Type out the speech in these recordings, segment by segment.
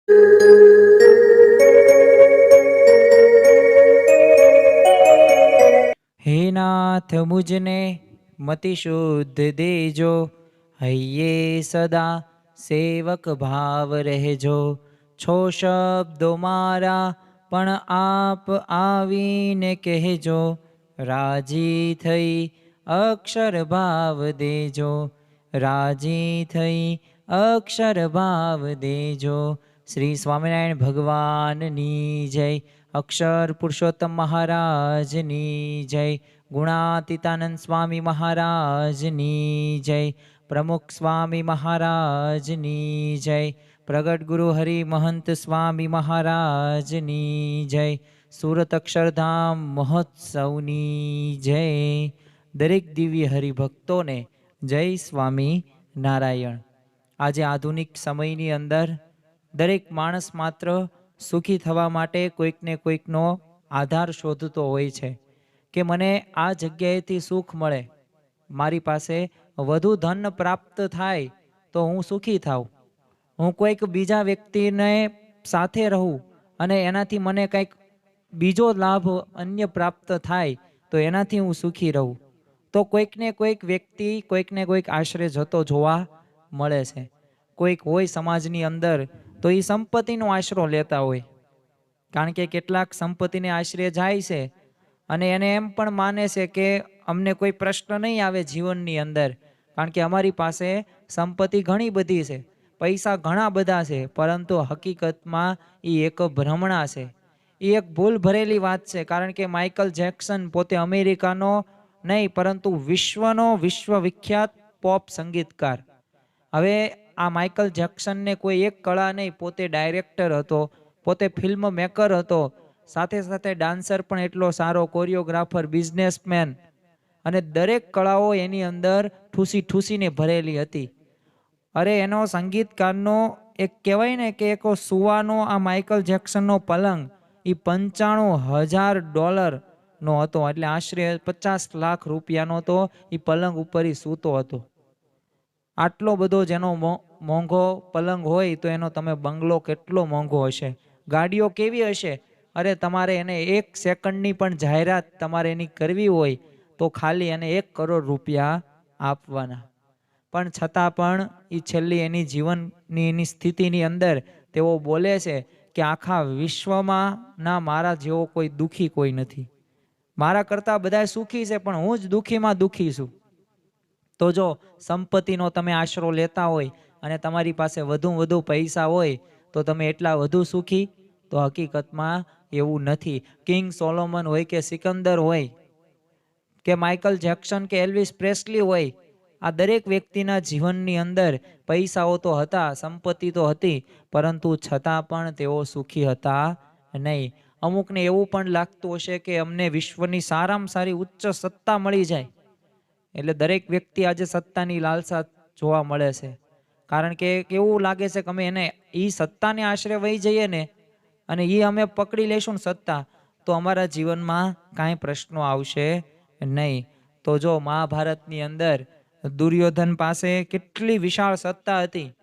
હે નાથ મુજને મતિ શુદ્ધ દેજો, હૈયે સદા સેવક ભાવ રહેજો. છો શબ્દો મારા પણ આપ આવીને કહેજો, રાજી થઈ અક્ષર ભાવ દેજો, રાજી થઈ અક્ષર ભાવ દેજો. શ્રી સ્વામિનારાયણ ભગવાનની જય. અક્ષર પુરુષોત્તમ મહારાજની જય. ગુણાતીતાનંદ સ્વામી મહારાજની જય. પ્રમુખ સ્વામી મહારાજની જય. પ્રગટ ગુરુ હરિ મહંત સ્વામી મહારાજની જય. સુરત અક્ષરધામ મહોત્સવની જય. દરેક દિવ્ય હરિભક્તોને જય સ્વામી નારાયણ. આજે આધુનિક સમયની અંદર દરેક માણસ માત્ર સુખી થવા માટે કોઈકને કોઈકનો આધાર શોધતો હોય છે કે મને આ જગ્યાએથી સુખ મળે, મારી પાસે વધુ ધન પ્રાપ્ત થાય તો હું સુખી થાઉં, હું કોઈક બીજા વ્યક્તિને સાથે રહું અને એનાથી મને કંઈક બીજો લાભ અન્ય પ્રાપ્ત થાય તો એનાથી હું સુખી રહું. તો કોઈકને કોઈક વ્યક્તિ કોઈકને કોઈક આશરે જતો જોવા મળે છે. કોઈક હોય સમાજની અંદર તો એ સંપત્તિનો આશરો લેતા હોય, કારણ કે કેટલાક સંપત્તિને આશરે જાય છે અને એને એમ પણ માને છે કે અમને કોઈ પ્રશ્ન નહીં આવે જીવનની અંદર, કારણ કે અમારી પાસે સંપત્તિ ઘણી બધી છે, પૈસા ઘણા બધા છે, પરંતુ હકીકતમાં એ એક ભ્રમણા છે. એ એક ભૂલ ભરેલી વાત છે, કારણ કે માઇકલ જેક્સન પોતે અમેરિકાનો નહીં પરંતુ વિશ્વનો વિશ્વવિખ્યાત પોપ સંગીતકાર. હવે આ માઇકલ જેક્સનને કોઈ એક કળા નહીં, પોતે ડાયરેક્ટર હતો, પોતે ફિલ્મ મેકર હતો, સાથે સાથે ડાન્સર પણ એટલો સારો, કોરિયોગ્રાફર, બિઝનેસમેન, અને દરેક કળાઓ એની અંદર ઠૂસી ઠૂસીને ભરેલી હતી. અરે એનો સંગીતકારનો એક કહેવાય ને કે એક સુવાનો આ માઇકલ જેક્સનનો પલંગ એ $95,000નો હતો, એટલે આશરે 50 લાખ રૂપિયાનો તો એ પલંગ ઉપર સૂતો હતો. આટલો બધો જેનો મોંઘો પલંગ હોય તો એનો તમે બંગલો કેટલો મોંઘો હશે, ગાડીઓ કેવી હશે. અરે તમારે એને 1 સેકન્ડની પણ જાહેરાત તમારે એની કરવી હોય તો ખાલી એને 1 કરોડ રૂપિયા આપવાના. પણ છતાં પણ એ છેલ્લી એની જીવનની એની સ્થિતિની અંદર તેઓ બોલે છે કે આખા વિશ્વમાં ના મારા જેવો કોઈ દુઃખી કોઈ નથી, મારા કરતાં બધા સુખી છે પણ હું જ દુઃખીમાં દુઃખી છું. તો જો સંપત્તિનો તમે આશરો લેતા હોય અને તમારી પાસે વધુ પૈસા હોય તો તમે એટલા વધુ સુખી, તો હકીકતમાં એવું નથી. કિંગ સોલોમન હોય કે સિકંદર હોય કે માઇકલ જેક્સન કે એલ્વિસ પ્રેસ્લી હોય, આ દરેક વ્યક્તિના જીવનની અંદર પૈસાઓ તો હતા, સંપત્તિ તો હતી, પરંતુ છતાં પણ તેઓ સુખી હતા નહીં. અમુકને એવું પણ લાગતું હશે કે અમને વિશ્વની સારામાં સારી ઉચ્ચ સત્તા મળી જાય, એટલે દરેક વ્યક્તિ આજે સત્તાની લાલસા જોવા મળે છે, કારણ કે કેવું લાગે છે કે અમે એને એ સત્તાને આશરે વહી જઈએ ને અને એ અમે પકડી લઈશું ને સત્તા, તો અમારા જીવનમાં કાંઈ પ્રશ્નો આવશે નહીં. તો જો મહાભારતની અંદર દુર્યોધન પાસે કેટલી વિશાળ સત્તા હતી,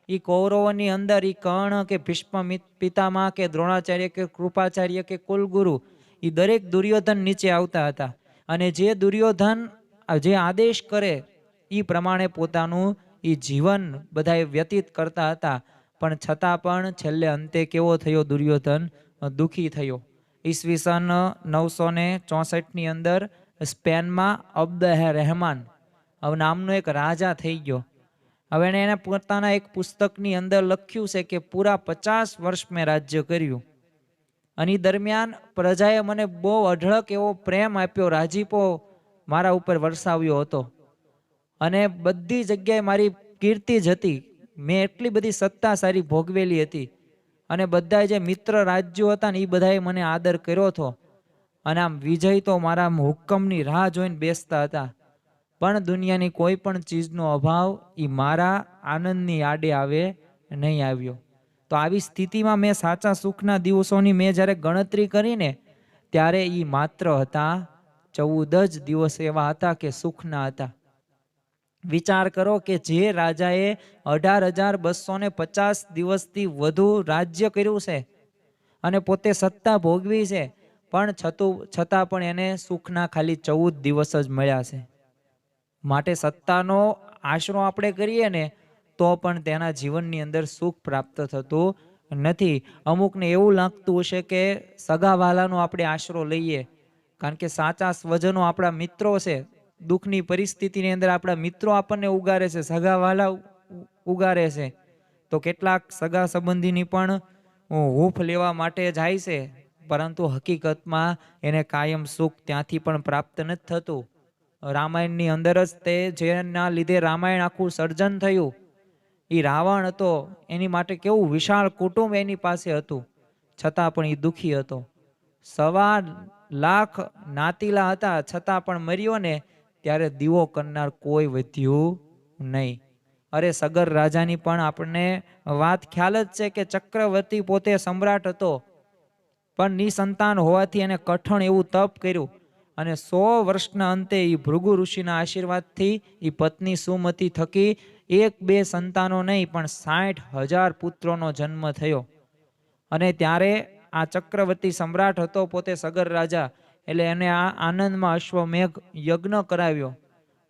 એ કૌરવોની અંદર એ કર્ણ કે ભીષ્મ પિતામહ કે દ્રોણાચાર્ય કે કૃપાચાર્ય કે કુલગુરુ એ દરેક દુર્યોધન નીચે આવતા હતા, અને જે દુર્યોધન જે આદેશ કરે એ પ્રમાણે પોતાનું એ જીવન બધાએ વ્યતીત કરતા હતા. પણ છતાં પણ છેલ્લે અંતે કેવો થયો દુર્યોધન? દુઃખી થયો. ઈસવીસન 964ની અંદર સ્પેનમાં અબ્દ રહેમાન નામનો એક રાજા થઈ ગયો. હવે એને પોતાના એક પુસ્તકની અંદર લખ્યું છે કે પૂરા 50 વર્ષ મેં રાજ્ય કર્યું, અને દરમિયાન પ્રજાએ મને બહુ અઢળક એવો પ્રેમ આપ્યો, રાજીપો મારા ઉપર વરસાવ્યો હતો, અને બધી જગ્યાએ મારી કીર્તિ જ હતી, મેં એટલી બધી સત્તા સારી ભોગવેલી હતી, અને બધા જે મિત્ર રાજ્યો હતા ને એ બધાએ મને આદર કર્યો હતો, અને આમ વિજય તો મારા હુકમની રાહ જોઈને બેસતા હતા. પણ દુનિયાની કોઈ પણ ચીજનો અભાવ એ મારા આનંદની આડે આવે નહીં આવ્યો. તો આવી સ્થિતિમાં મેં સાચા સુખના દિવસોની મેં જ્યારે ગણતરી કરીને ત્યારે એ માત્ર હતા 14 જ દિવસ એવા હતા કે સુખના હતા. વિચાર કરો કે જે રાજાએ 18,250 દિવસથી વધુ રાજ્ય કર્યું છે અને પોતે સત્તા ભોગવી છે, પણ છતાં પણ એને સુખના ખાલી 14 દિવસ જ મળ્યા છે. માટે સત્તાનો આશરો આપણે કરીએ ને તો પણ તેના જીવનની અંદર સુખ પ્રાપ્ત થતું નથી. અમુકને એવું લાગતું હશે કે સગાવાલાનો આપણે આશરો લઈએ, કારણ કે સાચા સ્વજનો આપણા મિત્રો છે. દુઃખની પરિસ્થિતિની અંદર આપણા મિત્રો આપણને ઉગારે છે, સગાવાલા ઉગારે છે. તો કેટલાક સગા સંબંધીની પણ હૂંફ લેવા માટે જાય છે, પરંતુ હકીકતમાં એને કાયમ સુખ ત્યાંથી પણ પ્રાપ્ત નથી થતું. રામાયણની અંદર જ તે જેના લીધે રામાયણ આખું સર્જન થયું, એ રાવણ હતો. એની માટે કેવું વિશાળ કુટુંબ એની પાસે હતું, છતાં પણ એ દુઃખી હતો. 1.25 લાખ નાતીલા હતા, છતાં પણ મર્યો ને ત્યારે દીવો કરનાર કોઈ વધ્યું નહીં. અરે સગર રાજાની પણ આપણને વાત ખ્યાલ જ છે કે ચક્રવર્તી પોતે સમ્રાટ હતો, પણ નિસંતાન હોવાથી એને કઠણ એવું તપ કર્યું અને 100 વર્ષના અંતે એ ભૃગુ ઋષિના આશીર્વાદથી એ પત્ની સુમતિ થકી 1-2 સંતાનો નહીં પણ 60,000 પુત્રોનો જન્મ થયો. અને ત્યારે આ ચક્રવર્તી સમ્રાટ હતો, પોતે સગર રાજા, એટલે એને આ આનંદમાં અશ્વમેઘ યજ્ઞ કરાવ્યો.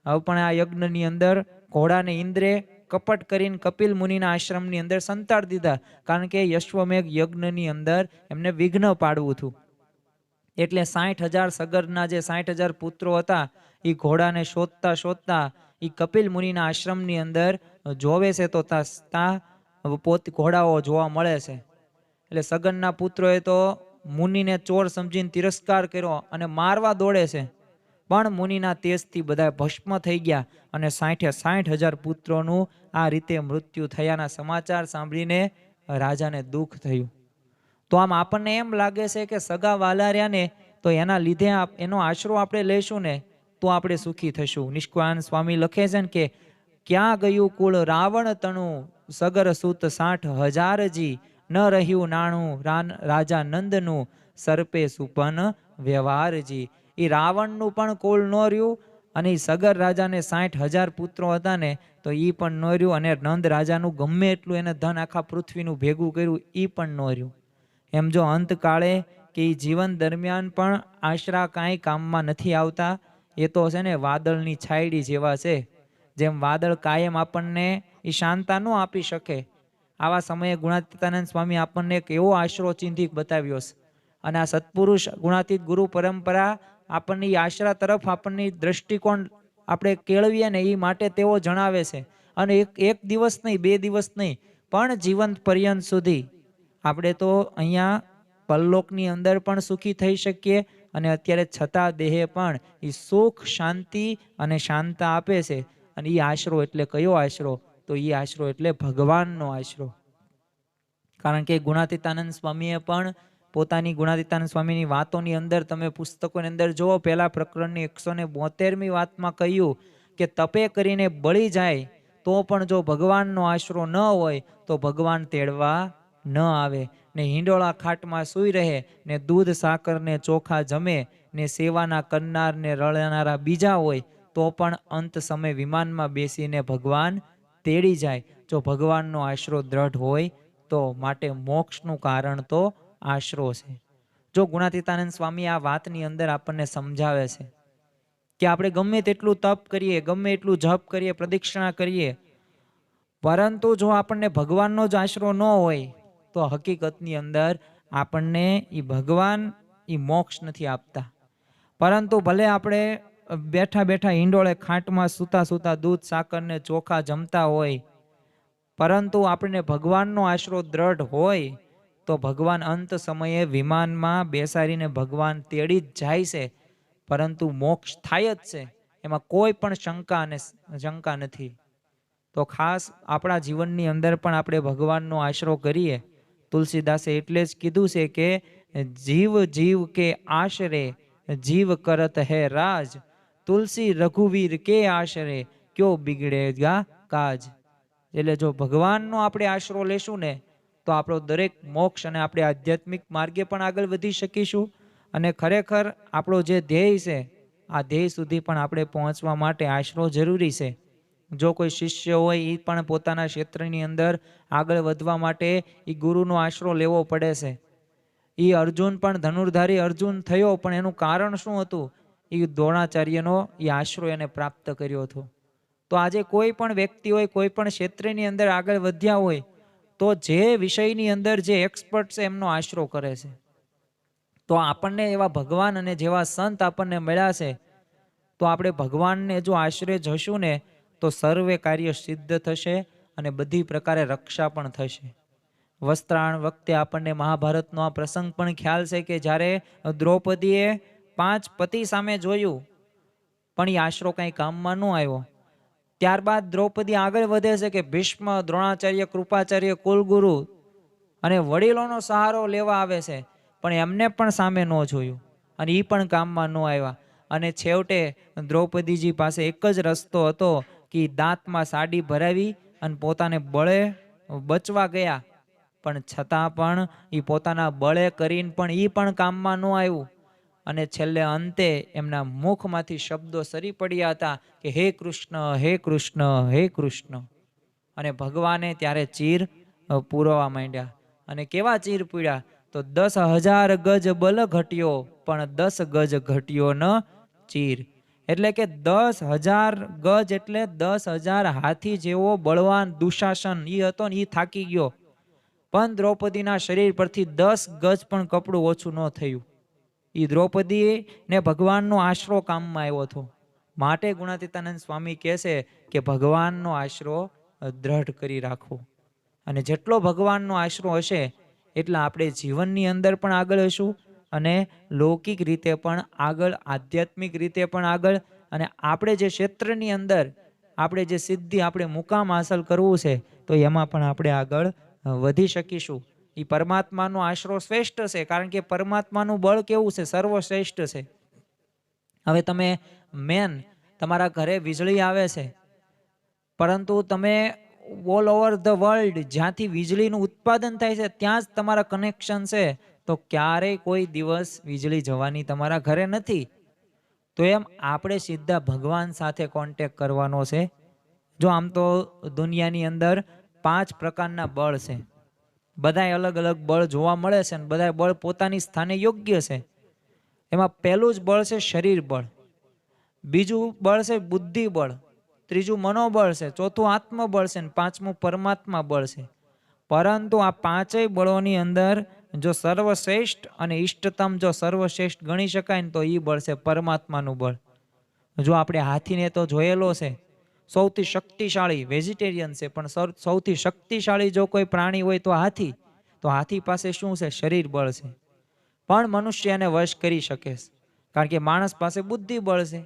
હવે પણ આ યજ્ઞની અંદર ઘોડાને ઇન્દ્રે કપટ કરીને કપિલ મુનિના આશ્રમની અંદર સંતાડી દીધા, કારણ કે અશ્વમેઘ યજ્ઞની અંદર એમને વિઘ્ન પાડવું હતું. એટલે 60,000 સગરના જે 60,000 પુત્રો હતા એ ઘોડાને શોધતા શોધતા એ કપિલ મુનિના આશ્રમની અંદર જોવે છે, તો ઘોડાઓ જોવા મળે છે. એટલે સગનના પુત્રોએ તો મુનિને ચોર સમજીને તિરસ્કાર કર્યો અને મારવા દોડે છે, પણ મુનિના તેજથી બધા ભસ્મ થઈ ગયા અને 60,000 પુત્રોનું આ રીતે મૃત્યુ થયાના સમાચાર સાંભળીને રાજાને દુઃખ થયું. તો આમ આપણને એમ લાગે છે કે સગા વાલા રહ્યા ને તો એના લીધે એનો આશરો આપણે લઈશું ને તો આપણે સુખી થશું. નિષ્કાન સ્વામી લખે છે ને કે ક્યાં ગયું કુળ રાવણ તણું, સગર સૂત 60,000જી, ન રહ્યું નાણું રાજા નંદનું, સર્પે સુપન વ્યવહારજી. એ રાવણનું પણ કુળ ન રહ્યું અને સગર રાજાને 60,000 પુત્રો હતા ને તો એ પણ ન રહ્યું, અને નંદ રાજાનું ગમે એટલું એને ધન આખા પૃથ્વીનું ભેગું કર્યું એ પણ ન રહ્યું. એમ જો અંતકાળે કે જીવન દરમિયાન પણ આશરા કાંઈ કામમાં નથી આવતા. એ તો છે ને વાદળની છાયડી જેવા છે. જેમ વાદળ કાયમ આપણને એ શાંતા ન આપી શકે, આવા સમયે ગુણાતીતાનંદ સ્વામી આપણને એક એવો આશરો ચિંધી બતાવ્યો છે. અને આ સત્પુરુષ ગુણાતીત ગુરુ પરંપરા આપણને આશરા તરફ આપણને દ્રષ્ટિકોણ આપણે કેળવીએ ને એ માટે તેઓ જણાવે છે. અને એક દિવસ નહીં, 2 દિવસ નહીં, પણ જીવન પર્યંત સુધી આપણે તો અહીંયા પરલોકની અંદર પણ સુખી થઈ શકીએ, અને અત્યારે છતાં દેહે પણ એ સુખ, શાંતિ અને શાંતા આપે છે. અને એ આશરો એટલે કયો આશરો? તો એ આશરો એટલે ભગવાનનો આશરો. કારણ કે ગુણાતીતાનંદ સ્વામીએ પણ પોતાની ગુણાતીતાનંદ સ્વામીની વાતોની અંદર તમે પુસ્તકોની અંદર જુઓ, પહેલા પ્રકરણની 172મી વાતમાં કહ્યું કે તપે કરીને બળી જાય તો પણ જો ભગવાનનો આશરો ન હોય તો ભગવાન તેડવા ન આવે. ને હિંડોળા ખાટમાં સૂઈ રહે ને દૂધ સાકર ને ચોખા જમે ને સેવાના કરનાર ને રળનારા બીજા હોય તો પણ અંત સમય વિમાનમાં બેસીને ભગવાન તેડી જાય. જો ભગવાનનો આશરો દ્રઢ હોય તો માટે મોક્ષનું કારણ તો આશરો છે. જો ગુણાતીતાનંદ સ્વામી આ વાતની અંદર આપણને સમજાવે છે કે આપણે ગમે તેટલું તપ કરીએ, ગમે એટલું જપ કરીએ, પ્રદક્ષિણા કરીએ, પરંતુ જો આપણને ભગવાનનો જ આશરો ન હોય તો હકીકતની અંદર આપણને એ ભગવાન એ મોક્ષ નથી આપતા. પરંતુ ભલે આપણે બેઠા બેઠા હિંડોળે ખાટમાં સૂતા સૂતા દૂધ સાકર ને ચોખા જમતા હોય, પરંતુ આપણને ભગવાનનો આશરો દ્રઢ હોય તો ભગવાન અંત સમયે વિમાનમાં બેસાડીને ભગવાન તેડી જ જાય છે, પરંતુ મોક્ષ થાય જ છે, એમાં કોઈ પણ શંકા નથી. તો ખાસ આપણા જીવનની અંદર પણ આપણે ભગવાનનો આશરો કરીએ. તુલસીદાસે એટલે જ કીધું છે કે જીવ જીવ કે આશરે જીવ કરત હે રાજ, તુલસી રઘુવીર કે આશરે ક્યો બિગડેગા કાજ. એટલે જો ભગવાનનો આપણે આશરો લેશું ને તો આપણો દરેક મોક્ષ અને આપણે આધ્યાત્મિક માર્ગે પણ આગળ વધી શકીશું. અને ખરેખર આપણો જે ધ્યેય છે આ ધ્યેય સુધી પણ આપણે પહોંચવા માટે આશરો જરૂરી છે. જો કોઈ શિષ્ય હોય એ પણ પોતાના ક્ષેત્રની અંદર આગળ વધવા માટે એ ગુરુનો આશરો લેવો પડે છે. એ અર્જુન પણ ધનુર્ધારી અર્જુન થયો, પણ એનું કારણ શું હતું? એ દ્રોણાચાર્યનો એ આશરો એને પ્રાપ્ત કર્યો હતો. તો આજે કોઈ પણ વ્યક્તિ હોય, કોઈ પણ ક્ષેત્રની અંદર આગળ વધ્યા હોય, તો જે વિષયની અંદર જે એક્સપર્ટ છે એમનો આશરો કરે છે. તો આપણને એવા ભગવાન અને જેવા સંત આપણને મળ્યા છે, તો આપણે ભગવાનને જો આશરે જશું ને તો સર્વે કાર્ય સિદ્ધ થશે અને બધી પ્રકારે રક્ષા પણ થશે. વસ્ત્રાણ વખતે આપણને મહાભારતનો આ પ્રસંગ પણ ખ્યાલ છે કે જ્યારે દ્રૌપદીએ 5 પતિ સામે જોયું પણ એ આશરો કંઈ કામમાં ન આવ્યો. ત્યારબાદ દ્રૌપદી આગળ વધે છે કે ભીષ્મ, દ્રોણાચાર્ય, કૃપાચાર્ય, કુલગુરુ અને વડીલોનો સહારો લેવા આવે છે, પણ એમને પણ સામે ન જોયું અને એ પણ કામમાં ન આવ્યા. અને છેવટે દ્રૌપદીજી પાસે એક જ રસ્તો હતો કે દાંતમાં સાડી ભરાવી અને પોતાને બળે બચવા ગયા, પણ છતાં પણ એ પોતાના બળે કરીને પણ એ પણ કામમાં ન આવ્યું. અને છેલ્લે અંતે એમના મુખમાંથી શબ્દો સરી પડ્યા હતા કે હે કૃષ્ણ, હે કૃષ્ણ, હે કૃષ્ણ. અને ભગવાને ત્યારે ચીર પૂરવા માંડ્યા. અને કેવા ચીર પૂર્યા? તો 10,000 ગજ બલ ઘટ્યો પણ 10 ગજ ઘટ્યો ન ચીર. એટલે કે 10,000 ગજ એટલે 10,000 હાથી જેવો બળવાન દુશાસન ઈ હતો ને, ઈ થાકી ગયો, પણ દ્રૌપદીના શરીર પરથી 10 ગજ પણ કપડું ઓછું ન થયું. ઈ દ્રૌપદી ને ભગવાનનો આશરો કામમાં આવ્યો હતો. માટે ગુણાતીતાનંદ સ્વામી કહે છે કે ભગવાનનો આશરો દ્રઢ કરી રાખવો. અને જેટલો ભગવાનનો આશરો હશે એટલા આપણે જીવનની અંદર પણ આગળ હશું અને લૌકિક રીતે પણ આગળ, આધ્યાત્મિક રીતે પણ આગળ. અને આપણે જે ક્ષેત્રની અંદર આપણે જે સિદ્ધિ, આપણે મુકામ હાંસલ કરવું છે, તો એમાં પણ આપણે આગળ વધી શકીશું. એ પરમાત્માનો આશરો શ્રેષ્ઠ છે, કારણ કે પરમાત્માનું બળ કેવું છે? સર્વશ્રેષ્ઠ છે. હવે તમે તમારા ઘરે વીજળી આવે છે, પરંતુ તમે ઓલ ઓવર ધ વર્લ્ડ જ્યાંથી વીજળીનું ઉત્પાદન થાય છે ત્યાં જ તમારા કનેક્શન છે, તો ક્યારેય કોઈ દિવસ વીજળી જવાની તમારા ઘરે નથી. તો એમ આપણે સીધા ભગવાન સાથે કોન્ટેક્ટ કરવાનો છે. જો આમ તો દુનિયાની અંદર 5 પ્રકારના બળ છે, બધાય અલગ અલગ બળ જોવા મળે છે અને બધા બળ પોતાની સ્થાને યોગ્ય છે. એમાં પહેલું જ બળ છે શરીર બળ, બીજું બળ છે બુદ્ધિ બળ, ત્રીજું મનોબળ છે, ચોથું આત્મબળ છે, પાંચમું પરમાત્મા બળ છે. પરંતુ આ 5 બળોની અંદર જો સર્વશ્રેષ્ઠ અને ઇષ્ટતમ જો સર્વશ્રેષ્ઠ ગણી શકાય ને તો એ બળ છે પરમાત્માનું બળ. જો આપણે હાથીને તો જોયેલો છે, સૌથી શક્તિશાળી વેજીટેરિયન છે, પણ સૌથી શક્તિશાળી જો કોઈ પ્રાણી હોય તો હાથી. તો હાથી પાસે શું છે? શરીર બળ છે. પણ મનુષ્ય એને વશ કરી શકે છે, કારણ કે માણસ પાસે બુદ્ધિ બળ છે.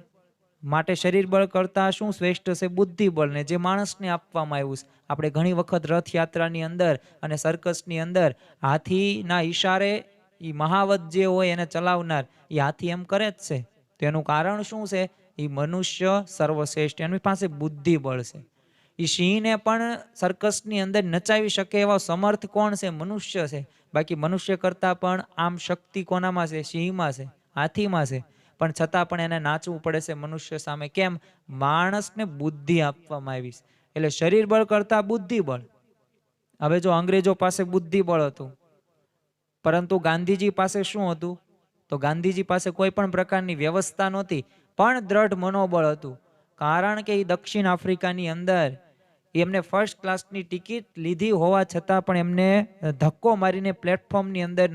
માટે શરીર બળ કરતા શું શ્રેષ્ઠ છે? બુદ્ધિ બળ, ને જે માણસને આપવામાં આવ્યું છે. આપણે ઘણી વખત રથયાત્રાની અંદર અને સર્કસની અંદર હાથીના ઈશારે એ મહાવત જે હોય એને ચલાવનાર એ હાથી એમ કરે જ છે. તેનું કારણ શું છે? એ મનુષ્ય સર્વશ્રેષ્ઠ, એની પાસે બુદ્ધિ બળ છે. એ સિંહને પણ સર્કસની અંદર નચાવી શકે એવા સમર્થ કોણ છે? મનુષ્ય છે. બાકી મનુષ્ય કરતા પણ આમ શક્તિ કોનામાં છે? સિંહમાં છે, હાથીમાં છે. પણ છતાં પણ એને નાચવું પડે છે મનુષ્ય સામે. કેમ? માણસને બુદ્ધિ આપવામાં આવી છે. એટલે શરીર બળ કરતા બુદ્ધિ બળ. હવે જો અંગ્રેજો પાસે બુદ્ધિ બળ હતું, પરંતુ ગાંધીજી પાસે શું હતું? તો ગાંધીજી પાસે કોઈ પણ પ્રકારની વ્યવસ્થા નહોતી, પણ દ્રઢ મનોબળ હતું. કારણ કે એ દક્ષિણ આફ્રિકાની અંદર એમને ફર્સ્ટ ક્લાસની ટિકિટ લીધી હોવા છતાં પણ એમને ધક્કો મારીને પ્લેટફોર્મની અંદર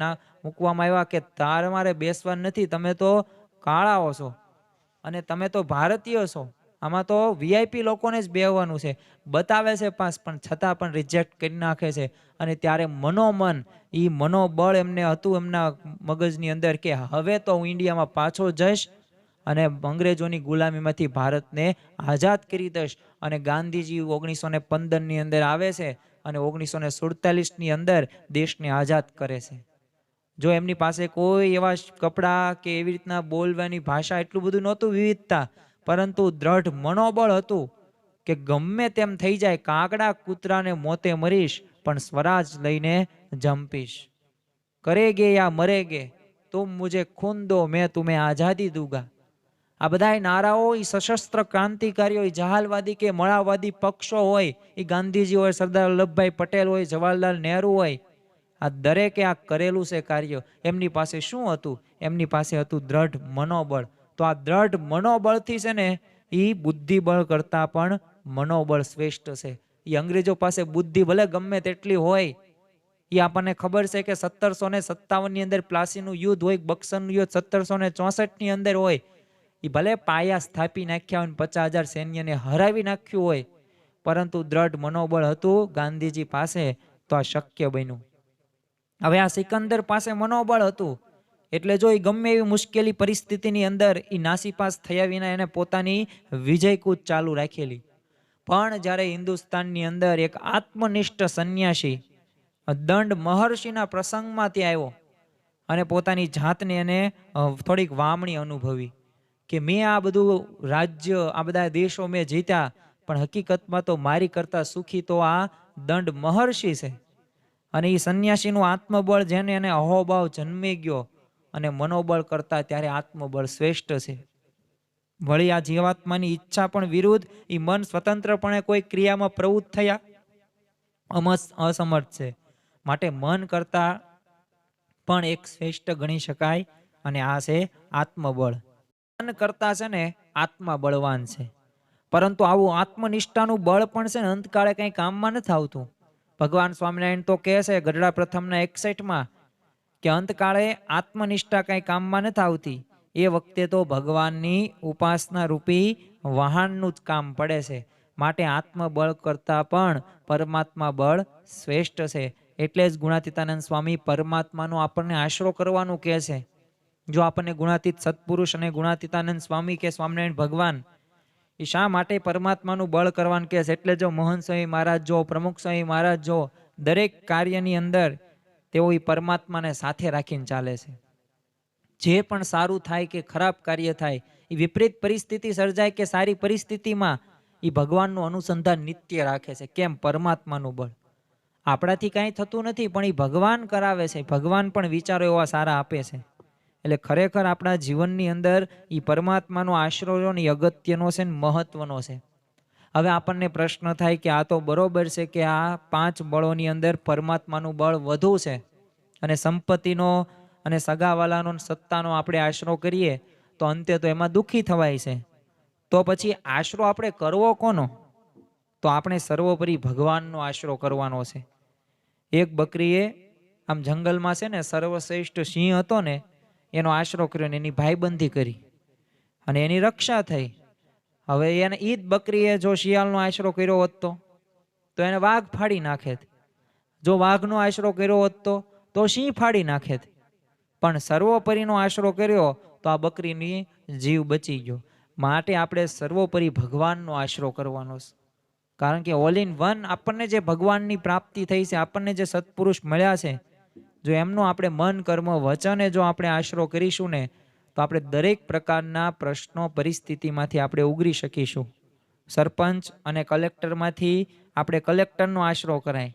મૂકવામાં આવ્યા કે તમારે બેસવા નથી, તમે તો કાળાઓ છો અને તમે તો ભારતીય છો, આમાં તો વીઆઈપી લોકોને જ બેહવાનું છે. બતાવે છે પાસ, પણ છતાં પણ રિજેક્ટ કરી નાખે છે. અને ત્યારે મનોમન એ મનોબળ એમને હતું એમના મગજની અંદર કે હવે તો હું ઇન્ડિયામાં પાછો જઈશ અને અંગ્રેજોની ગુલામીમાંથી ભારતને આઝાદ કરી દઈશ. અને ગાંધીજી 1915ની અંદર આવે છે અને 1947ની અંદર દેશને આઝાદ કરે છે. જો એમની પાસે કોઈ એવા કપડાં કે એવી રીતના બોલવાની ભાષા એટલું બધું નહોતું, વિવિધતા, પરંતુ દ્રઢ મનોબળ હતું કે ગમે તેમ થઈ જાય, કાગડા કૂતરાને મોતે મરીશ પણ સ્વરાજ લઈને જંપીશ. કરેગે યા મરેગે તુમ મુझे खून दो मैं तुम्हें आजादी दूंगा. આ બધાય નારાઓ એ સશસ્ત્ર ક્રાંતિકારીઓ, એ જહાલવાદી કે મળાવાદી પક્ષો હોય, એ ગાંધીજી હોય, સરદાર વલ્લભભાઈ પટેલ હોય, જવાહરલાલ નહેરુ હોય, આ દરેકે આ કરેલું છે કાર્ય. એમની પાસે શું હતું? એમની પાસે હતું દ્રઢ મનોબળ. તો આ દ્રઢ મનોબળથી છે ને એ બુદ્ધિબળ કરતાં પણ મનોબળ શ્રેષ્ઠ છે. એ અંગ્રેજો પાસે બુદ્ધિ ભલે ગમે તેટલી હોય, એ આપણને ખબર છે કે 1757 અંદર પ્લાસીનું યુદ્ધ હોય, બક્સરનું યુદ્ધ 1764 અંદર હોય, એ ભલે પાયા સ્થાપી નાખ્યા હોય, 50,000 સૈન્યને હરાવી નાખ્યું હોય, પરંતુ દ્રઢ મનોબળ હતું ગાંધીજી પાસે, તો આ શક્ય બન્યું. હવે આ સિકંદર પાસે મનોબળ હતું એટલે જો એ ગમે એવી મુશ્કેલી પરિસ્થિતિની અંદર એ નાસીપાસ થયા વિના એને પોતાની વિજયકૂચ ચાલુ રાખેલી. પણ જ્યારે હિન્દુસ્તાનની અંદર એક આત્મનિષ્ઠ સંન્યાસી દંડ મહર્ષિના પ્રસંગમાં ત્યાં આવ્યો અને પોતાની જાતને એને થોડીક વામણી અનુભવી કે મેં આ બધું રાજ્ય, આ બધા દેશો મેં જીત્યા, પણ હકીકતમાં તો મારી કરતા સુખી તો આ દંડ મહર્ષિ છે. અને એ સંન્યાસીનું આત્મબળ જેને એને અહોભાવ જન્મી ગયો અને મનોબળ કરતા ત્યારે આત્મબળ શ્રેષ્ઠ છે. વળી આ જીવાત્માની ઈચ્છા પણ વિરુદ્ધ, એ મન સ્વતંત્રપણે કોઈ ક્રિયામાં પ્રવૃત્ત થયા અસમર્થ છે. માટે મન કરતા પણ એક શ્રેષ્ઠ ગણી શકાય અને આ છે આત્મબળ. મન કરતા છે ને આત્મા બળવાન છે, પરંતુ આવું આત્મનિષ્ઠાનું બળ પણ છે ને અંતકાળે કંઈ કામમાં નથી આવતું. ભગવાન સ્વામિનારાયણ તો કહે છે ગઢડા પ્રથમના 61માં કે અંતકાળે આત્મનિષ્ઠા કંઈ કામમાં નથી આવતી, એ વખતે તો ભગવાનની ઉપાસના રૂપી વાહનનું જ કામ પડે છે. માટે આત્મબળ કરતાં પણ પરમાત્મા બળ શ્રેષ્ઠ છે. એટલે જ ગુણાતીતાનંદ સ્વામી પરમાત્માનો આપણને આશરો કરવાનું કહે છે. જો આપણને ગુણાતીત સત્પુરુષ અને ગુણાતીતાનંદ સ્વામી કે સ્વામિનારાયણ ભગવાન એ શા માટે પરમાત્માનું બળ કરવાનું કહે છે? એટલે જો મોહન સ્વામી મહારાજ જો, પ્રમુખ સ્વામી મહારાજ જો, દરેક કાર્યની અંદર તેઓ એ પરમાત્માને સાથે રાખીને ચાલે છે. જે પણ સારું થાય કે ખરાબ કાર્ય થાય, એ વિપરીત પરિસ્થિતિ સર્જાય કે સારી પરિસ્થિતિમાં, એ ભગવાનનું અનુસંધાન નિત્ય રાખે છે. કેમ? પરમાત્માનું બળ. આપણાથી કાંઈ થતું નથી, પણ એ ભગવાન કરાવે છે. ભગવાન પણ વિચારો એવા સારા આપે છે. એટલે ખરેખર આપણા જીવનની અંદર એ પરમાત્માનો આશરો ને અગત્યનો છે ને મહત્વનો છે. હવે આપણને પ્રશ્ન થાય કે આ તો બરોબર છે કે આ 5 બળોની અંદર પરમાત્માનું બળ વધુ છે અને સંપત્તિનો અને સગાવાલાનો સત્તાનો આપણે આશરો કરીએ તો અંતે તો એમાં દુઃખી થવાય છે. તો પછી આશરો આપણે કરવો કોનો? તો આપણે સર્વોપરી ભગવાનનો આશરો કરવાનો છે. એક બકરીએ આમ જંગલમાં છે ને સર્વશ્રેષ્ઠ સિંહ હતો ને એનો આશરો કર્યો ને એની ભાઈબંધી કરી અને એની રક્ષા થઈ. હવે એને ઈ જ બકરીએ જો શિયાળનો આશરો કર્યો હોત તો એને વાઘ ફાડી નાખેત. જો વાઘનો આશરો કર્યો હોત તો સિંહ ફાડી નાખેત. પણ સર્વોપરીનો આશરો કર્યો તો આ બકરીની જીવ બચી ગયો. માટે આપણે સર્વોપરી ભગવાનનો આશરો કરવાનો છે. કારણ કે ઓલ ઇન વન આપણને જે ભગવાનની પ્રાપ્તિ થઈ છે, આપણને જે સત્પુરુષ મળ્યા છે, જો એમનો આપણે મન કર્મ વચને જો આપણે આશરો કરીશું ને તો આપણે દરેક પ્રકારના પ્રશ્નો પરિસ્થિતિમાંથી આપણે ઉગરી શકીશું. સરપંચ અને કલેક્ટરમાંથી આપણે કલેક્ટરનો આશરો કરાય,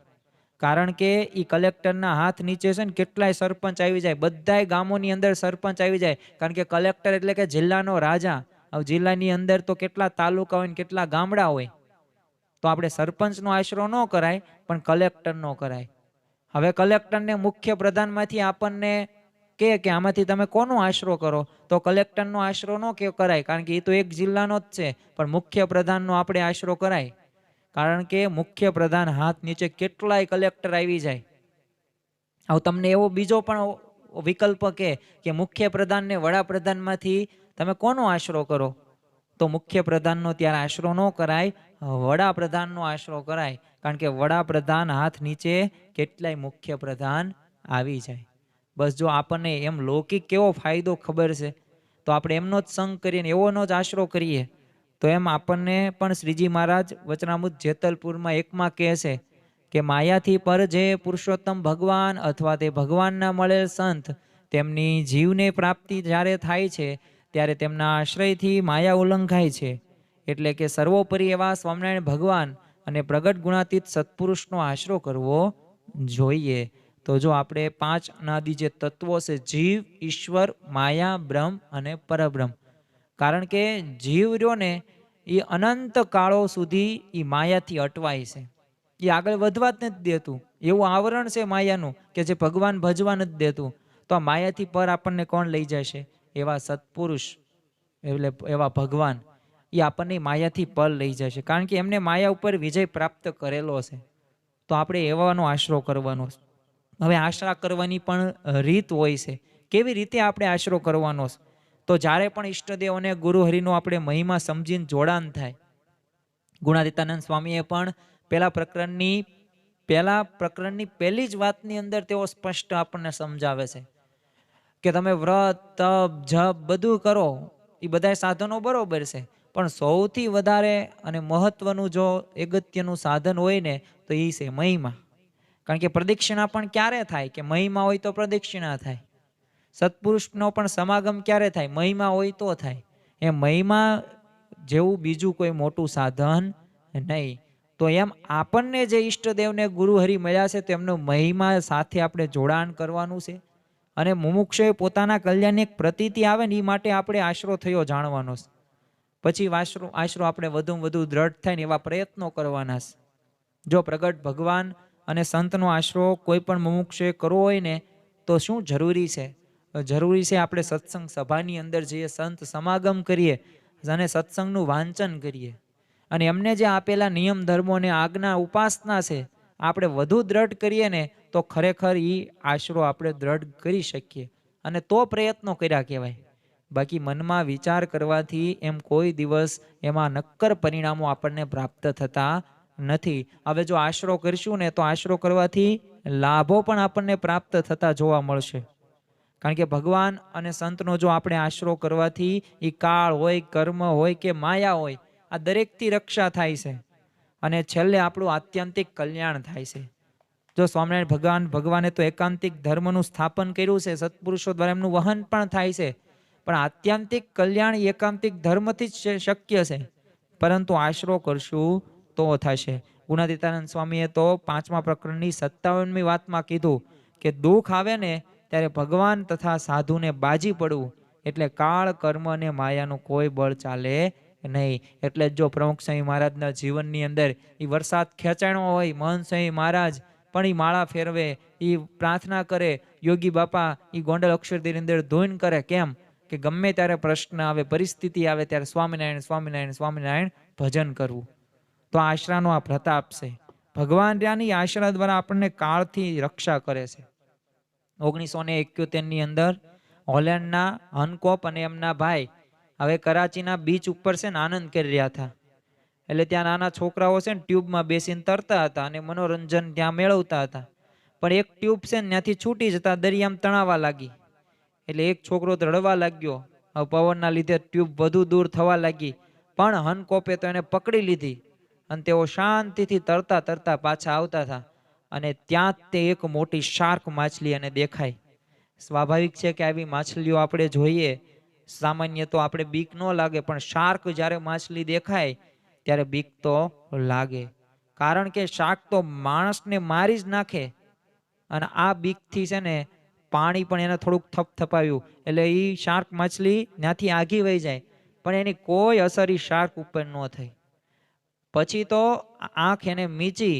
કારણ કે એ કલેક્ટરના હાથ નીચે છે ને કેટલાય સરપંચ આવી જાય, બધાય ગામોની અંદર સરપંચ આવી જાય. કારણ કે કલેક્ટર એટલે કે જિલ્લાનો રાજા. હવે જિલ્લાની અંદર તો કેટલા તાલુકા હોય ને કેટલા ગામડા હોય, તો આપણે સરપંચનો આશરો ન કરાય પણ કલેક્ટરનો કરાય. હવે કલેક્ટરને મુખ્ય પ્રધાનમાંથી આપણને કે આમાંથી તમે કોનો આશરો કરો, તો કલેક્ટરનો આશરો ન કરાય, કારણ કે એ તો એક જિલ્લાનો જ છે. પણ મુખ્ય પ્રધાનનો આપણે આશરો કરાય, કારણ કે મુખ્ય પ્રધાન હાથ નીચે કેટલાય કલેક્ટર આવી જાય. હવે તમને એવો બીજો પણ વિકલ્પ કે મુખ્ય પ્રધાનને વડાપ્રધાનમાંથી તમે કોનો આશરો કરો, તો મુખ્ય પ્રધાનનો ત્યારે આશરો ન કરાય, વડાપ્રધાનનો આશરો કરાય. કારણ કે વડાપ્રધાન હાથ નીચે કેટલાય મુખ્ય પ્રધાન આવી જાય. બસ જો આપણને એમ લૌકિક કેવો ફાયદો ખબર છે તો આપણે એમનો જ સંગ કરીએ ને એવોનો જ આશરો કરીએ તો એમ આપણને પણ શ્રીજી મહારાજ વચનામૃત જેતલપુરમાં 1માં કહે છે કે માયાથી પર જે પુરુષોત્તમ ભગવાન અથવા તે ભગવાનના મળેલ સંત, તેમની જીવને પ્રાપ્તિ જ્યારે થાય છે ત્યારે તેમના આશ્રયથી માયા ઉલ્લંઘાય છે. એટલે કે સર્વોપરી એવા સ્વામિનારાયણ ભગવાન અને પ્રગટ ગુણાતીત સત્પુરુષનો આશરો કરવો જોઈએ. તો જો આપણે 5 અનાદિ જે તત્વો છે, જીવ, ઈશ્વર, માયા, બ્રહ્મ અને પરબ્રહ્મ, કારણ કે જીવ રહ્યો ને એ અનંત કાળો સુધી એ માયાથી અટવાય છે, એ આગળ વધવા જ નથી દેતું. એવું આવરણ છે માયાનું કે જે ભગવાન ભજવા નથી દેતું. તો આ માયાથી પર આપણને કોણ લઈ જશે? એવા સત્પુરુષ, એટલે એવા ભગવાન, એ આપણને માયાથી પર લઈ જશે, કારણ કે એમને માયા ઉપર વિજય પ્રાપ્ત કરેલો છે. તો આપણે એવાનો આશરો કરવાનો છે. હવે આશરા કરવાની પણ રીત હોય છે. કેવી રીતે આપણે આશરો કરવાનો છે? તો જ્યારે પણ ઈષ્ટદેવ અને ગુરુહરિનો આપણે મહિમા સમજીને જોડાણ થાય. ગુણાતીતાનંદ સ્વામીએ પણ પહેલા પ્રકરણની પહેલી જ વાતની અંદર તેઓ સ્પષ્ટ આપણને સમજાવે છે કે તમે વ્રત, તપ, જપ બધું કરો, એ બધા સાધનો બરોબર છે, પણ સૌથી વધારે અને મહત્વનું જો અગત્યનું સાધન હોય ને તો એ છે મહિમા. કારણ કે પ્રદક્ષિણા પણ ક્યારે થાય? કે મહિમા હોય તો પ્રદક્ષિણા થાય. સત્પુરુષનો પણ સમાગમ ક્યારે થાય? મહિમા હોય તો થાય. એ મહિમા જેવું બીજું કોઈ મોટું સાધન નહીં. તો એમ આપણને જે ઈષ્ટદેવને ગુરુહરિ મળ્યા છે તેમનો મહિમા સાથે આપણે જોડાણ કરવાનું છે. અને મુમુક્ષએ પોતાના કલ્યાણની એક પ્રતીતિ આવે ને એ માટે આપણે આશરો થયો જાણવાનો છે. પછી આશરો આપણે વધુમાં વધુ દ્રઢ થાય ને એવા પ્રયત્નો કરવાના છે. જો પ્રગટ ભગવાન અને સંતનો આશરો કોઈ પણ મુમુક્ષએ કરવો હોય ને તો શું જરૂરી છે? જરૂરી છે આપણે સત્સંગ સભાની અંદર જઈએ, સંત સમાગમ કરીએ અને સત્સંગનું વાંચન કરીએ. અને એમને જે આપેલા નિયમ ધર્મો અને આજ્ઞા ઉપાસના છે આપણે વધુ દ્રઢ કરીએ ને તો ખરેખર એ આશરો આપણે દ્રઢ કરી શકીએ. અને તો પ્રયત્નો કર્યા કહેવાય. બાકી મનમાં વિચાર કરવાથી એમ કોઈ દિવસ એમાં નક્કર પરિણામો આપણને પ્રાપ્ત થતા નથી. હવે જો આશરો કરશું ને તો આશરો કરવાથી લાભો પણ આપણને પ્રાપ્ત થતા જોવા મળશે. કારણ કે ભગવાન અને સંતનો જો આપણે આશરો કરવાથી એ કાળ હોય, કર્મ હોય કે માયા હોય, આ દરેકથી રક્ષા થાય છે અને છેલ્લે આપણું આત્યંતિક કલ્યાણ થાય છે. જો સ્વામિનારાયણ ભગવાને તો એકાંતિક ધર્મનું સ્થાપન કર્યું છે, સત્પુરુષો દ્વારા એમનું વહન પણ થાય છે, પણ આત્યંતિક કલ્યાણ એકાંતિક ધર્મથી જ શક્ય છે. પરંતુ આશરો કરશું તો થશે. ગુણાતીતાનંદ સ્વામીએ તો 5મા પ્રકરણની 57મી વાતમાં કીધું કે દુઃખ આવે ને ત્યારે ભગવાન તથા સાધુને બાજી પડવું, એટલે કાળ, કર્મ અને માયાનું કોઈ બળ ચાલે નહીં. એટલે જો પ્રમુખ સ્વામી મહારાજના જીવનની અંદર એ વરસાદ ખેંચાણો હોય, મહંત સ્વામી મહારાજ પણ એ માળા ફેરવે, એ પ્રાર્થના કરે, યોગી બાપા એ ગોંડલ અક્ષરદેવની અંદર ધૂન કરે. કેમ? કે ગમે ત્યારે પ્રશ્ન આવે, પરિસ્થિતિ આવે ત્યારે સ્વામિનારાયણ સ્વામિનારાયણ સ્વામિનારાયણ ભજન કરવું. તો આશરાનો આ પ્રતાપ છે. ભગવાન ત્યાંની આશરા દ્વારા આપણને કાળથી રક્ષા કરે છે. 1971ની અંદર હોલેન્ડના હનકોપ અને એમના ભાઈ હવે કરાચીના બીચ ઉપર છે ને આનંદ કરી રહ્યા હતા. એટલે ત્યાં નાના છોકરાઓ છે ને ટ્યુબમાં બેસીને તરતા હતા અને મનોરંજન ત્યાં મેળવતા હતા. પણ એક ટ્યુબ છે ને ત્યાંથી છૂટી જતા દરિયામાં તણાવા લાગી. એટલે એક છોકરો તો રડવા લાગ્યો. હવે પવનના લીધે ટ્યુબ વધુ દૂર થવા લાગી, પણ હનકોપે તો એને પકડી લીધી અને તેઓ શાંતિથી તરતા તરતા પાછા આવતા હતા. અને ત્યાં તે એક મોટી શાર્ક માછલી એને દેખાય. સ્વાભાવિક છે કે આવી માછલીઓ આપણે જોઈએ સામાન્ય તો આપણે બીક ન લાગે, પણ શાર્ક જ્યારે માછલી દેખાય ત્યારે બીક તો લાગે. કારણ કે શાર્ક તો માણસને મારી જ નાખે. અને આ બીકથી છે ને પાણી પણ એને થોડુંક થપથપાવ્યું એટલે એ શાર્ક માછલી ત્યાંથી આગી વહી જાય, પણ એની કોઈ અસર એ શાર્ક ઉપર ન થઈ. પછી તો આંખ એને મીચી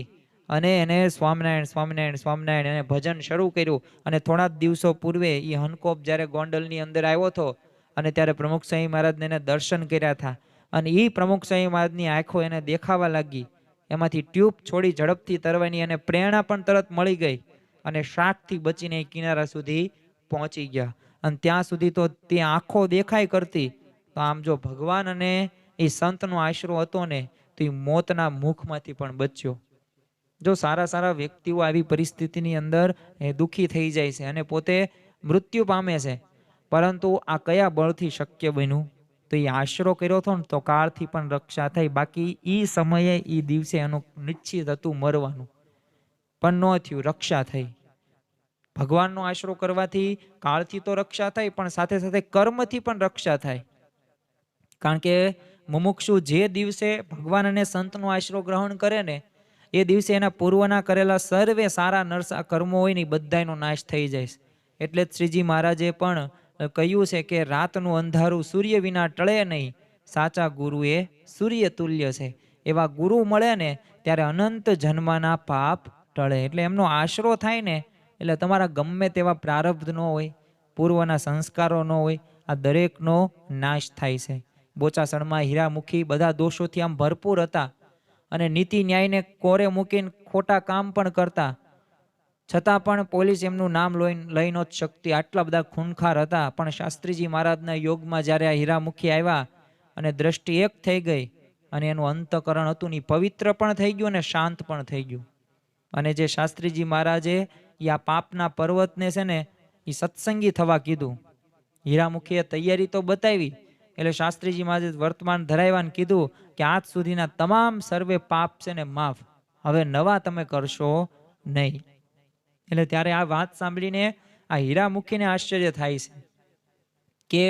અને એને સ્વામિનારાયણ સ્વામિનારાયણ સ્વામિનારાયણ એને ભજન શરૂ કર્યું. અને થોડા દિવસો પૂર્વે એ હનકોપ જ્યારે ગોંડલની અંદર આવ્યો હતો અને ત્યારે પ્રમુખ સ્વામી મહારાજને એને દર્શન કર્યા હતા. અને એ પ્રમુખ સ્વામી મહારાજની આંખો એને દેખાવા લાગી. એમાંથી ટ્યુબ છોડી ઝડપથી તરવાની એને પ્રેરણા પણ તરત મળી ગઈ અને શાર્કથી બચીને કિનારા સુધી પહોંચી ગયા. અને ત્યાં સુધી તો તે આંખો દેખાય કરતી. તો આમ જો ભગવાન અને એ સંતનો આશરો હતો ને તો એ મોતના મુખમાંથી પણ બચ્યો. જો સારા સારા વ્યક્તિઓ આવી પરિસ્થિતિની અંદર દુઃખી થઈ જાય છે અને પોતે મૃત્યુ પામે છે, પરંતુ આ કયા બળથી શક્ય બન્યું? તો એ આશરો કર્યો હતો ને તો કાળથી પણ રક્ષા થઈ. બાકી એ સમયે એ દિવસે એનું નિશ્ચિત હતું મરવાનું, પણ ન થયું, રક્ષા થઈ. ભગવાનનો આશરો કરવાથી કાળથી તો રક્ષા થાય, પણ સાથે સાથે કર્મથી પણ રક્ષા થાય. કારણ કે મુમુક્ષુ જે દિવસે ભગવાન અને સંતનો આશરો ગ્રહણ કરે ને એ દિવસે એના પૂર્વના કરેલા સર્વે સારા નરસા કર્મો હોય ને બધાનો નાશ થઈ જાય. એટલે જ શ્રીજી મહારાજે પણ કહ્યું છે કે રાતનું અંધારું સૂર્ય વિના ટળે નહીં, સાચા ગુરુ એ સૂર્ય તુલ્ય છે. એવા ગુરુ મળે ને ત્યારે અનંત જન્મના પાપ ટળે. એટલે એમનો આશરો થાય ને એટલે તમારા ગમે તેવા પ્રારબ્ધ ન હોય, પૂર્વના સંસ્કારો ન હોય, આ દરેકનો નાશ થાય છે. બોચાસણમાં હીરામુખી બધા દોષોથી આમ ભરપૂર હતા અને નીતિ ન્યાયને કોરે મૂકીને ખોટા કામ પણ કરતા, છતાં પણ પોલીસ એમનું નામ લઈ નહોતી શકતી. આટલા બધા ખૂનખાર હતા. પણ શાસ્ત્રીજી મહારાજના યોગમાં જ્યારે આ હીરામુખી આવ્યા અને દ્રષ્ટિ એક થઈ ગઈ અને એનું અંતકરણ હતું ને પવિત્ર પણ થઈ ગયું અને શાંત પણ થઈ ગયું. અને જે શાસ્ત્રીજી મહારાજે આ પાપના પર્વતને છે ને એ સત્સંગી થવા કીધું. હીરામુખીએ તૈયારી તો બતાવી, એટલે શાસ્ત્રીજી મહારાજે વર્તમાન ધરાવ્યા ને કીધું કે આજ સુધીના તમામ સર્વે પાપ છે ને માફ, હવે નવા તમે કરશો નહીં. એટલે ત્યારે આ વાત સાંભળીને આ હીરામુખીને આશ્ચર્ય થાય છે કે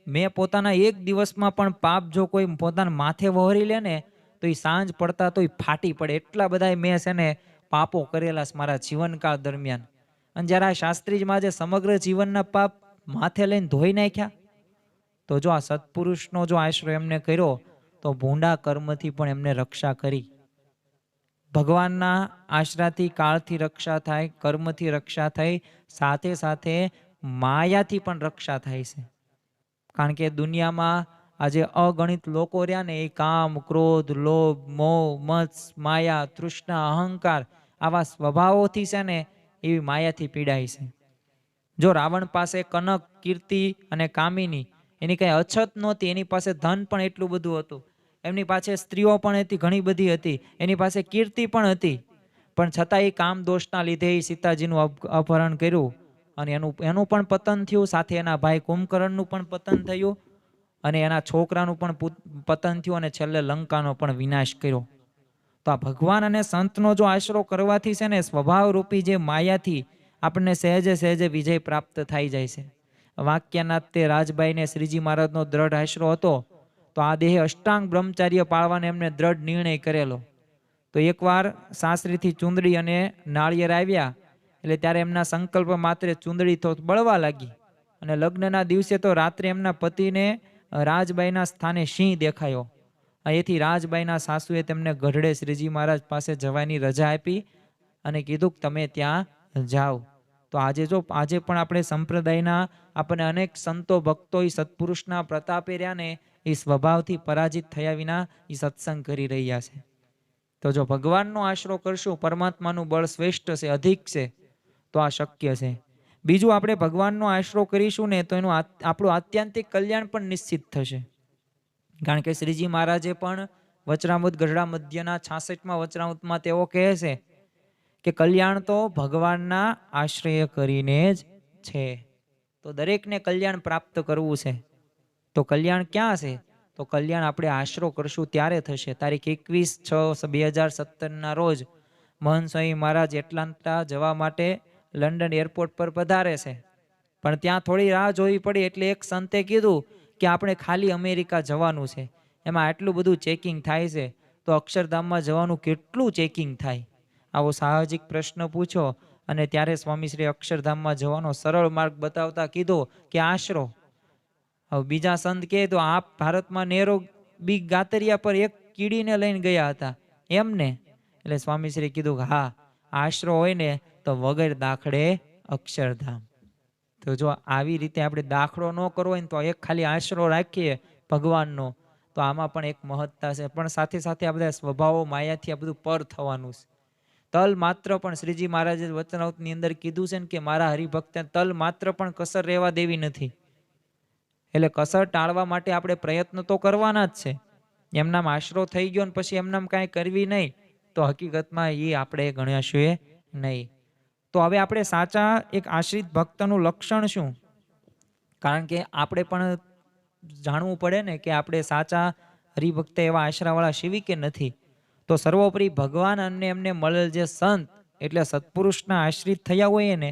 મેં પોતાના એક દિવસમાં પણ પાપ જો કોઈ પોતાના માથે વહોરી લે ને તો એ સાંજ પડતા તો એ ફાટી પડે. એટલા બધા મેં છે ને પાપો કરેલા છે મારા જીવનકાળ દરમિયાન. અને જ્યારે આ શાસ્ત્રીજીમાં જે સમગ્ર જીવનના પાપ માથે લઈને ધોઈ નાખ્યા, તો જો આ સત્પુરુષનો જો આશરો એમને કર્યો તો ભૂંડા કર્મથી પણ એમને રક્ષા કરી. ભગવાનના આશરાથી કાળથી રક્ષા થાય, કર્મથી રક્ષા થઈ, સાથે સાથે માયાથી પણ રક્ષા થાય છે. કારણ કે દુનિયામાં આજે અગણિત લોકો રહ્યા ને એ કામ, ક્રોધ, લોભ, મોહ, મત્સ, માયા, તૃષ્ણા, અહંકાર આવા સ્વભાવોથી છે ને એવી માયાથી પીડાય છે. જો રાવણ પાસે કનક, કીર્તિ અને કામિની એની કઈ અછત નહોતી, એની પાસે ધન પણ એટલું બધું હતું, એમની પાસે સ્ત્રીઓ પણ હતી, ઘણી બધી હતી, એની પાસે કીર્તિ પણ હતી, પણ છતાં એ કામ દોષના લીધે સીતાજીનું અપહરણ કર્યું અને એનું પણ પતન થયું, સાથે એના ભાઈ કુંભકર્ણનું પણ પતન થયું અને એના છોકરાનું પણ પતન થયું અને છેલ્લે લંકાનો પણ વિનાશ કર્યો. તો આ ભગવાન અને સંતનો જો આશરો કરવાથી છે ને સ્વભાવરૂપી જે માયાથી આપણને સહેજે સહેજે વિજય પ્રાપ્ત થઈ જાય છે. વાક્યનાથ તે રાજબાઈને શ્રીજી મહારાજનો દ્રઢ આશરો હતો, તો આ દેહે અષ્ટાંગ બ્રહ્મચાર્ય પાળવાને એમને દ્રઢ નિર્ણય કરેલો. તો એકવાર સાસરીથી ચૂંદડી અને નાળિયેર આવ્યા એટલે ત્યારે એમના સંકલ્પ માત્રે ચૂંદડી તો બળવા લાગી અને લગ્નના દિવસે તો રાત્રે એમના પતિને રાજબાઈના સ્થાને સિંહ દેખાયો. એથી રાજબાઈના સાસુએ તેમને ગઢડે શ્રીજી મહારાજ પાસે જવાની રજા આપી અને કીધું કે તમે ત્યાં જાઓ. તો આજે પણ આપણે સંપ્રદાયના આપણને અનેક સંતો ભક્તો એ સત્પુરુષના પ્રતાપે રહ્યા ને એ સ્વભાવથી પરાજિત થયા વિના એ સત્સંગ કરી રહ્યા છે. તો જો ભગવાનનો આશરો કરશું, પરમાત્માનું બળ શ્રેષ્ઠ છે, અધિક છે, તો આ શક્ય છે. બીજું, આપણે ભગવાનનો આશરો કરીશું ને તો એનું આપણું આત્યંતિક કલ્યાણ પણ નિશ્ચિત થશે. કારણ કે શ્રીજી મહારાજે પણ વચરામૃત ગઢડા મધ્યના 66મા વચરામૃતમાં તેઓ કહે છે કે કલ્યાણ તો ભગવાનના આશ્રય કરીને જ છે. તો દરેકને કલ્યાણ પ્રાપ્ત કરવું છે. તો કલ્યાણ ક્યાં છે? તો કલ્યાણ આપણે આશરો કરશું ત્યારે થશે. તારીખ 21/6/2017 રોજ મહંત સ્વામી મહારાજ એટલાન્ટા જવા માટે લંડન એરપોર્ટ પર પધારે છે, પણ ત્યાં થોડી રાહ જોવી પડી. એટલે એક સંતે કીધું કે આપણે ખાલી અમેરિકા જવાનું છે, એમાં આટલું બધું ચેકિંગ થાય છે, તો અક્ષરધામમાં જવાનું કેટલું ચેકિંગ થાય? આવો સાહજિક પ્રશ્ન પૂછો અને ત્યારે સ્વામીશ્રી અક્ષરધામમાં જવાનો સરળ માર્ગ બતાવતા કીધો કે આશરો. હવે બીજા સંત કહે તો આપ ભારતમાં નેરો બી ગાતરિયા પર એક કીડીને લઈને ગયા હતા એમને. એટલે સ્વામીશ્રી કીધું કે હા, આશરો હોય ને તો વગર દાખલે અક્ષરધામ. તો જો આવી રીતે આપણે દાખલો ન કરવો હોય ને તો એક ખાલી આશરો રાખીએ ભગવાનનો, તો આમાં પણ એક મહત્તા છે. પણ સાથે સાથે આ બધા સ્વભાવો માયાથી આ બધું પર થવાનું છે. તલ માત્ર પણ શ્રીજી મહારાજે વચનામૃતની અંદર કીધું છે ને કે મારા હરિભક્તને તલ માત્ર પણ કસર રહેવા દેવી નથી. એટલે કસર ટાળવા માટે આપણે પ્રયત્ન તો કરવાના જ છે. એમનામ આશરો થઈ ગયો ને પછી એમનામ કાંઈ કરવી નહીં તો હકીકતમાં એ આપણે ગણ્યાશું નહીં. તો હવે આપણે સાચા એક આશ્રિત ભક્તનું લક્ષણ શું? કારણ કે આપણે પણ જાણવું પડે ને કે આપણે સાચા હરિભક્ત એવા આશરાવાળા શિવી કે નથી. તો સર્વોપરી ભગવાન અને એમને મળેલ જે સંત એટલે સત્પુરુષના આશ્રિત થયા હોય ને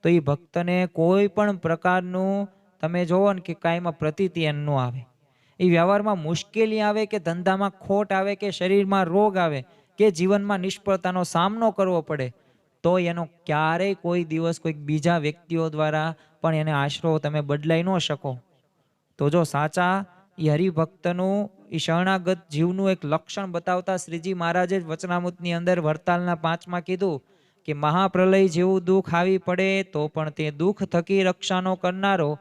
તો એ ભક્તને કોઈ પણ પ્રકારનું તમે જોવો ને કે કાંઈમાં પ્રતીતિ ન આવે. એ વ્યવહારમાં મુશ્કેલી આવે કે ધંધામાં ખોટ આવે કે શરીરમાં રોગ આવે કે જીવનમાં નિષ્ફળતાનો સામનો કરવો પડે, તો એનો ક્યારેય કોઈ દિવસ કોઈક બીજા વ્યક્તિઓ દ્વારા પણ એને આશરો તમે બદલાઈ ન શકો. તો જો સાચા એ હરિભક્તનું એ શરણાગત જીવનું એક લક્ષણ બતાવતા શ્રીજી મહારાજે જ વચનામૃતની અંદર વરતાલના 5માં કીધું કે મહાપ્રલય જેવું દુઃખ આવી પડે તો પણ તે દુઃખ થકી રક્ષાનો કરનારો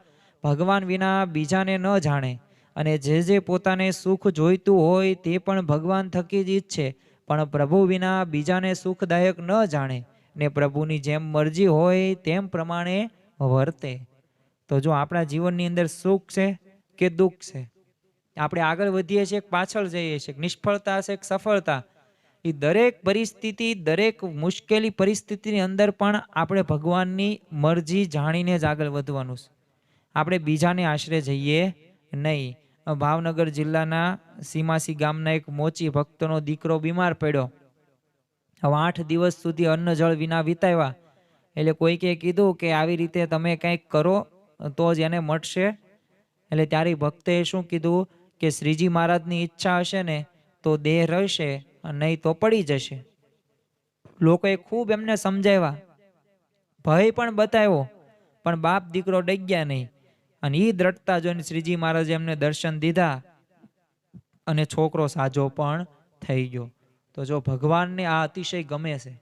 ભગવાન વિના બીજાને ન જાણે, અને જે પોતાને સુખ જોઈતું હોય તે પણ ભગવાન થકી જ ઈચ્છે, પણ પ્રભુ વિના બીજાને સુખદાયક ન જાણે, ને પ્રભુની જેમ મરજી હોય તેમ પ્રમાણે વર્તે. તો જો આપણા જીવનની અંદર સુખ છે કે દુઃખ છે, આપણે આગળ વધીએ છીએ પાછળ જઈએ છીએ, નિષ્ફળતા છે કે સફળતા, એ દરેક પરિસ્થિતિ, દરેક મુશ્કેલી પરિસ્થિતિની અંદર પણ આપણે ભગવાનની મરજી જાણીને જ આગળ વધવાનું છે. આપણે બીજાને આશરે જઈએ નહીં. ભાવનગર જિલ્લાના સીમાસી ગામના એક મોચી ભક્તનો દીકરો બીમાર પડ્યો. હવે 8 દિવસ સુધી અન્ન જળ વિના વિતાવ્યા. એટલે કોઈકે કીધું કે આવી રીતે તમે કંઈક કરો તો જ એને મળશે. એટલે ત્યારે ભક્તે શું કીધું કે શ્રીજી મહારાજની ઈચ્છા હશે ને તો દેહ રહેશે, નહીં તો પડી જશે. લોકોએ ખૂબ એમને સમજાવ્યા, ભય પણ બતાવ્યો, પણ બાપ દીકરો ડગ્યા નહીં. અને એ દ્રઢતા જોઈને શ્રીજી મહારાજે એમને દર્શન દીધા અને છોકરો સાજો પણ થઈ ગયો. તો જો ભગવાનને આ અતિશય ગમે છે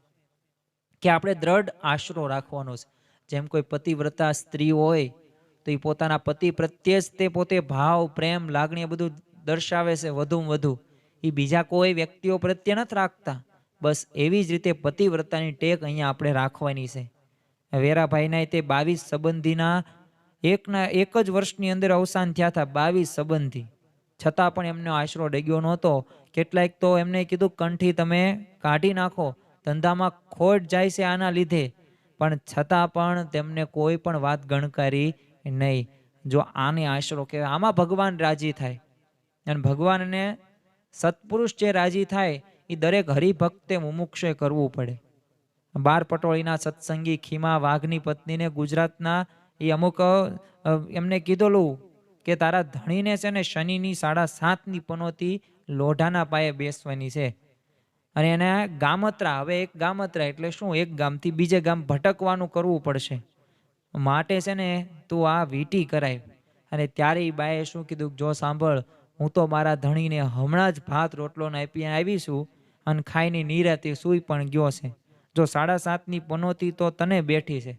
કે આપણે દ્રઢ આશરો રાખવાનો છે. જેમ કોઈ પતિવ્રતા સ્ત્રી હોય તો એ પોતાના પતિ પ્રત્યે જ તે પોતે ભાવ, પ્રેમ, લાગણી બધું દર્શાવે છે વધુમાં વધુ. એ બીજા કોઈ વ્યક્તિઓ પ્રત્યે નથી રાખતા. બસ એવી જ રીતે પતિવ્રતાની ટેક અહીંયા આપણે રાખવાની છે. વેરાભાઈના તે 22 સંબંધીના એક જ વર્ષની અંદર અવસાન થયા હતા. 22 સંબંધી, છતાં પણ એમનો આશરો ડગ્યો નહોતો. કેટલાક તો એમને કીધું કંઠી તમે કાઢી નાખો, ધંધામાં ખોટ જાય છે આના લીધે, પણ છતાં પણ તેમને કોઈ પણ વાત ગણકારી નહીં. જો આને આશરો કહેવાય. આમાં ભગવાન રાજી થાય. અને ભગવાનને સત્પુરુષ જે રાજી થાય એ દરેક હરિભક્તે મુમુક્ષે કરવું પડે. 12 પટોળીના સત્સંગી ખીમા વાઘની પત્નીને ગુજરાતના એ અમુક એમને કીધેલું કે તારા ધણીને છે ને શનિની 7.5ની પનોતી લોઢાના પાયે બેસવાની છે, અને એને ગામત્રા, હવે એક ગામત્રા એટલે શું, એક ગામથી બીજે ગામ ભટકવાનું કરવું પડશે, માટે છે ને તું આ વીંટી કરાય. અને ત્યારે એ બાએ શું કીધું, જો સાંભળ, હું તો મારા ધણીને હમણાં જ ભાત રોટલો આપી આવીશું અને ખાઈને નિરાતે સૂઈ પણ ગયો છે. જો 7.5ની પનોતી તો તને બેઠી છે,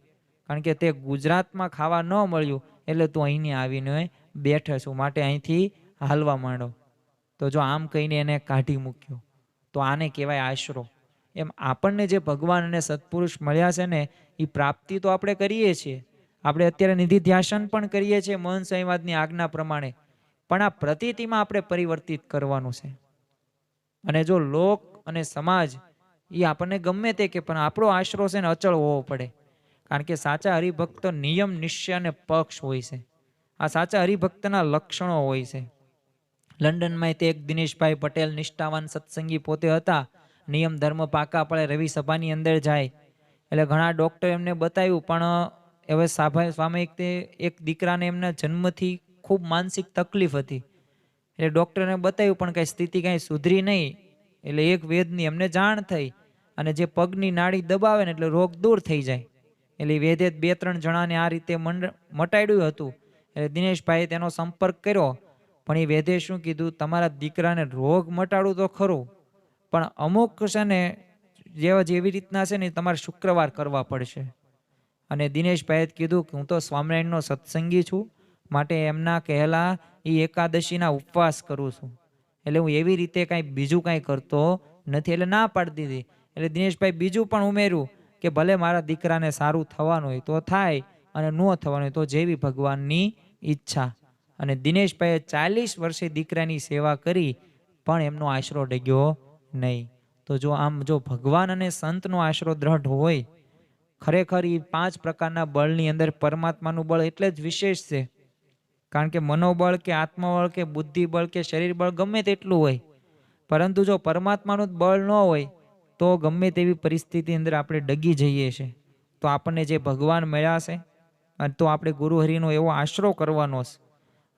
કારણ કે તે ગુજરાતમાં ખાવા ન મળ્યું એટલે તું અહીંને આવીને બેઠે છું, માટે અહીંથી હાલવા માંડો. તો જો આમ કહીને એને કાઢી મૂક્યો. તો આને કહેવાય આશરો. એમ આપણને જે ભગવાન અને સત્પુરુષ મળ્યા છે ને એ પ્રાપ્તિ તો આપણે કરીએ છીએ. આપણે અત્યારે નિધિ ધ્યાસન પણ કરીએ છીએ મહંત સ્વામીવાદની આજ્ઞા પ્રમાણે, પણ આ પ્રતીતિમાં આપણે પરિવર્તિત કરવાનું છે. અને જો લોક અને સમાજ એ આપણને ગમે તે કે, પણ આપણો આશરો છે ને અચળ હોવો પડે. કારણ કે સાચા હરિભક્તો નિયમ, નિશ્ચય અને પક્ષ હોય છે. આ સાચા હરિભક્તના લક્ષણો હોય છે. લંડનમાં તે એક દિનેશભાઈ પટેલ નિષ્ઠાવાન સત્સંગી પોતે હતા. નિયમ ધર્મ પાકા પડે, રવિ સભાની અંદર જાય એટલે ઘણા ડૉક્ટર એમને બતાવ્યું, પણ હવે સ્વાભાવિક તે એક દીકરાને એમના જન્મથી ખૂબ માનસિક તકલીફ હતી. એટલે ડૉક્ટરને બતાવ્યું પણ કાંઈ સ્થિતિ કાંઈ સુધરી નહીં. એટલે એક વેદની એમને જાણ થઈ, અને જે પગની નાડી દબાવે ને એટલે રોગ દૂર થઈ જાય. એટલે વેદે 2-3 જણાને આ રીતે મટાડ્યું હતું. એટલે દિનેશભાઈએ તેનો સંપર્ક કર્યો, પણ એ વેદે શું કીધું, તમારા દીકરાને રોગ મટાડવું તો ખરું, પણ અમુક છે ને જેવી રીતના છે ને તમારે શુક્રવાર કરવા પડશે. અને દિનેશભાઈએ કીધું કે હું તો સ્વામિનારાયણનો સત્સંગી છું, માટે એમના કહેલા એ એકાદશીના ઉપવાસ કરું છું, એટલે હું એવી રીતે કાંઈ બીજું કાંઈ કરતો નથી. એટલે ના પાડી દીધી. એટલે દિનેશભાઈ બીજું પણ ઉમેર્યું કે ભલે મારા દીકરાને સારું થવાનું હોય તો થાય, અને ન થવાનું હોય તો જેવી ભગવાનની ઈચ્છા. અને દિનેશભાઈએ 40 વર્ષે દીકરાની સેવા કરી, પણ એમનો આશરો ડગ્યો નહીં. તો જો આમ જો ભગવાન અને સંતનો આશરો દ્રઢ હોય, ખરેખર એ 5 પ્રકારના બળની અંદર પરમાત્માનું બળ એટલે જ વિશેષ છે. કારણ કે મનોબળ કે આત્મબળ કે બુદ્ધિબળ કે શરીર બળ ગમે તેટલું હોય, પરંતુ જો પરમાત્માનું બળ ન હોય તો ગમે તેવી પરિસ્થિતિ અંદર આપણે ડગી જઈએ છીએ. તો આપણને જે ભગવાન મળ્યા છે, તો આપણે ગુરુહરિનો એવો આશરો કરવાનો છે,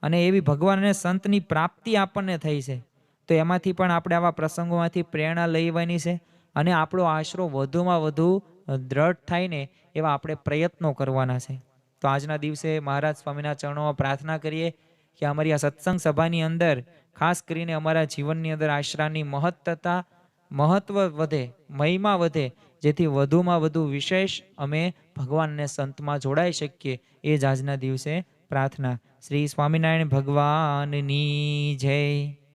અને એવી ભગવાન અને સંતની પ્રાપ્તિ આપણને થઈ છે. તો એમાંથી પણ આપણે આવા પ્રસંગોમાંથી પ્રેરણા લેવાની છે, અને આપણો આશરો વધુમાં વધુ દ્રઢ થાય ને એવા આપણે પ્રયત્નો કરવાના છે. તો આજના દિવસે મહારાજ સ્વામીના ચરણોમાં પ્રાર્થના કરીએ કે અમારી આ સત્સંગ સભાની અંદર ખાસ કરીને અમારા જીવનની અંદર આશરાની મહત્તતા મહત્વ વધે, મહિમા વધે, જેથી વધુમાં વધુ વિશેષ અમે ભગવાનને સંતમાં જોડાઈ શકીએ. એ જ આજના દિવસે પ્રાર્થના. શ્રી સ્વામિનારાયણ ભગવાનની જય.